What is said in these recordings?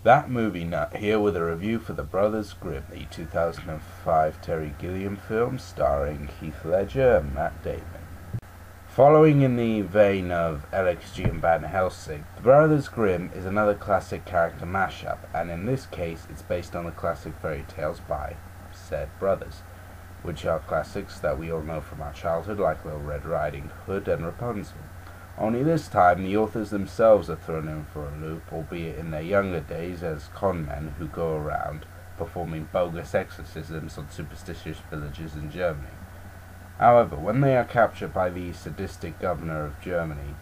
That movie nut here with a review for The Brothers Grimm, the 2005 Terry Gilliam film starring Heath Ledger and Matt Damon. Following in the vein of LXG and Van Helsing, The Brothers Grimm is another classic character mashup, and in this case it's based on the classic fairy tales by said brothers, which are classics that we all know from our childhood like Little Red Riding Hood and Rapunzel. Only this time the authors themselves are thrown in for a loop, albeit in their younger days as con men who go around performing bogus exorcisms on superstitious villages in Germany. However, when they are captured by the sadistic governor of Germany,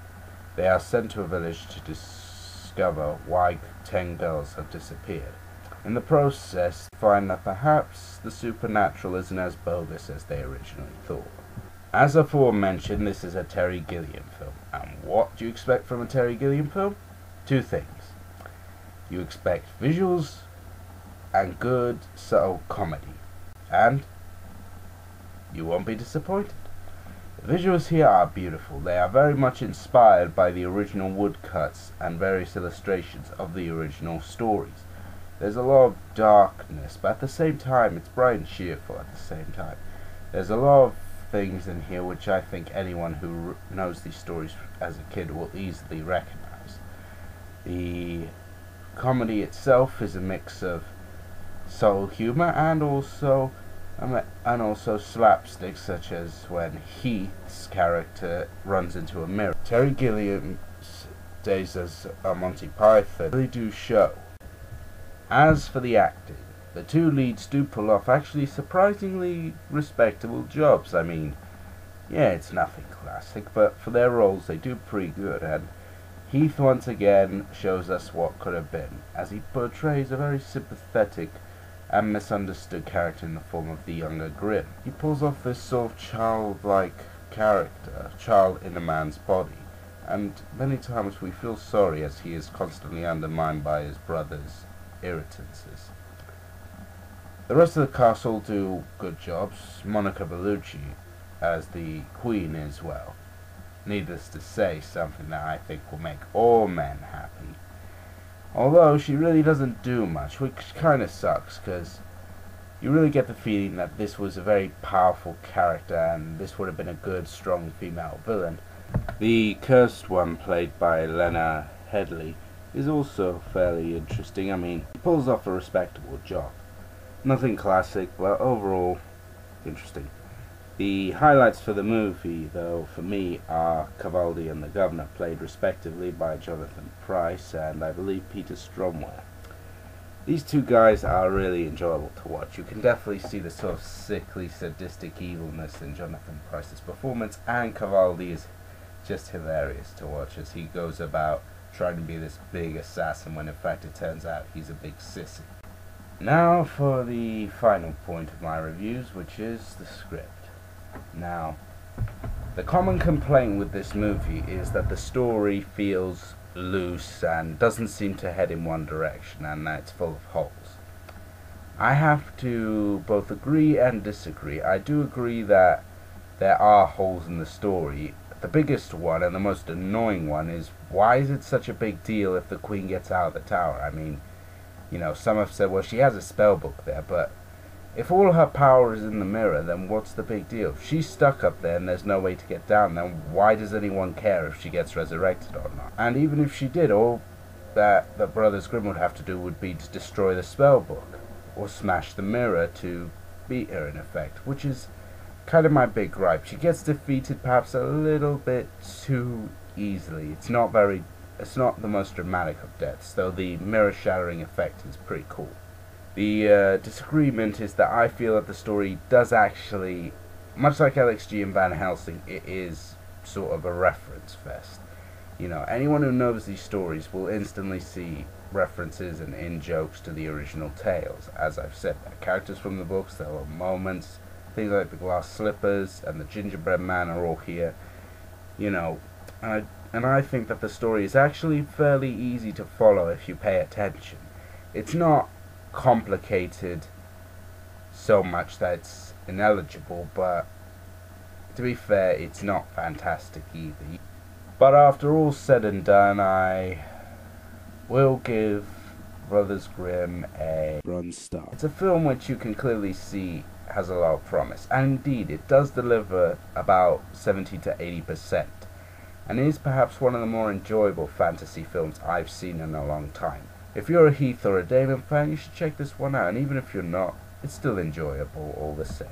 they are sent to a village to discover why 10 girls have disappeared. In the process, they find that perhaps the supernatural isn't as bogus as they originally thought. As aforementioned, this is a Terry Gilliam film. And what do you expect from a Terry Gilliam film? Two things. You expect visuals and good, subtle comedy. And you won't be disappointed. The visuals here are beautiful. They are very much inspired by the original woodcuts and various illustrations of the original stories. There's a lot of darkness, but at the same time it's bright and cheerful at the same time. There's a lot of things in here which I think anyone who knows these stories as a kid will easily recognize. The comedy itself is a mix of subtle humor and also slapstick, such as when Heath's character runs into a mirror. Terry Gilliam's days as Monty Python really do show. As for the acting, the two leads do pull off actually surprisingly respectable jobs. I mean, yeah, it's nothing classic, but for their roles they do pretty good, and Heath once again shows us what could have been, as he portrays a very sympathetic and misunderstood character in the form of the younger Grimm. He pulls off this sort of childlike character, child in a man's body, and many times we feel sorry as he is constantly undermined by his brother's irritances. The rest of the cast all do good jobs. Monica Bellucci as the Queen as well. Needless to say, something that I think will make all men happy. Although she really doesn't do much, which kind of sucks, because you really get the feeling that this was a very powerful character and this would have been a good, strong female villain. The cursed one, played by Lena Headey, is also fairly interesting. I mean, he pulls off a respectable job. Nothing classic, but overall interesting. The highlights for the movie, though, for me, are Cavaldi and the Governor, played respectively by Jonathan Pryce and I believe Peter Stromwell. These two guys are really enjoyable to watch. You can definitely see the sort of sickly, sadistic evilness in Jonathan Pryce's performance, and Cavaldi is just hilarious to watch as he goes about trying to be this big assassin when in fact it turns out he's a big sissy. Now for the final point of my reviews, which is the script. Now, the common complaint with this movie is that the story feels loose and doesn't seem to head in one direction, and that it's full of holes. I have to both agree and disagree. I do agree that there are holes in the story. The biggest one and the most annoying one is, why is it such a big deal if the Queen gets out of the tower? I mean, you know, some have said, well, she has a spell book there, but if all her power is in the mirror, then what's the big deal? If she's stuck up there and there's no way to get down, then why does anyone care if she gets resurrected or not? And even if she did, all that the Brothers Grimm would have to do would be to destroy the spell book, or smash the mirror to beat her in effect, which is kind of my big gripe. She gets defeated perhaps a little bit too easily. It's not the most dramatic of deaths, though the mirror shattering effect is pretty cool. The disagreement is that I feel that the story does actually, much like LXG and Van Helsing, it is sort of a reference fest. You know, anyone who knows these stories will instantly see references and in-jokes to the original tales. As I've said, there are characters from the books, there are moments, things like the glass slippers and the gingerbread man are all here. You know, and I think that the story is actually fairly easy to follow if you pay attention. It's not complicated so much that it's ineligible, but to be fair, it's not fantastic either. But after all said and done, I will give Brothers Grimm a run star. It's a film which you can clearly see has a lot of promise, and indeed it does deliver about 70 to 80%, and is perhaps one of the more enjoyable fantasy films I've seen in a long time. If you're a Heath or a Damon fan, you should check this one out, and even if you're not, it's still enjoyable all the same.